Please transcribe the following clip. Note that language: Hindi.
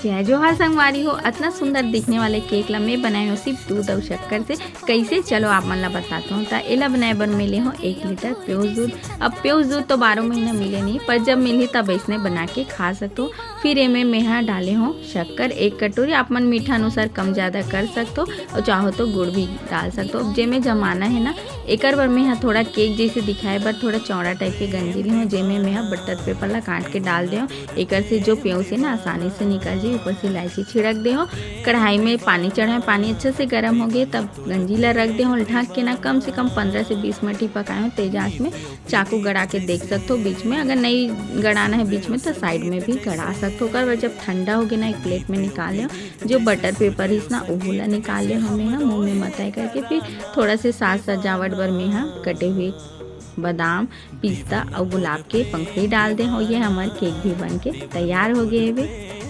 जय जोहार संगवारी हो। इतना सुंदर दिखने वाले केक ला मैं बनाए हो सिर्फ दूध और शक्कर से। कैसे चलो आप मन ला बताता हूँ। तो एला बनाए बर मिले हो 1 लीटर प्योज दूध। अब प्योज दूध तो 12 महीना मिले नहीं, पर जब मिली तब ऐसने बना के खा सकते। फिर एमे मेहा डाले हो शक्कर 1 कटोरी। आप मन मीठा अनुसार कम ज़्यादा कर सकते हो और चाहो तो गुड़ भी डाल सकते हो। जेमे जमाना है ना एक बार मेहा थोड़ा केक जैसे दिखाए बर थोड़ा चौड़ा टाइप के गंजी ली हूँ, जेमे मेहा बटर पेपर ला काट के डाल दे हो। एक से जो प्योज है ना आसानी से निकल जाए। ऊपर से इलायची छिड़क दे हो। कढ़ाई में पानी चढ़ाए, पानी अच्छे से गर्म हो गए तब गंजी ला रख दे हो। ढक के ना कम से कम 15 से 20 मिनट ही पकाए हो। तेज आंच में चाकू गड़ा के देख सकते हो बीच में। अगर नहीं गड़ाना है बीच में तो साइड में भी गड़ा सकते हो। कर जब ठंडा हो गया ना एक प्लेट में निकाल लो। जो बटर पेपर है ना ओहला निकाल ले हमें मुँह में मताई करके। फिर थोड़ा से साज सजावट बर में कटे हुए बादाम, पिस्ता और गुलाब के पंखुड़ी डाल दे हो। ये हमारे केक भी बन के तैयार हो गए।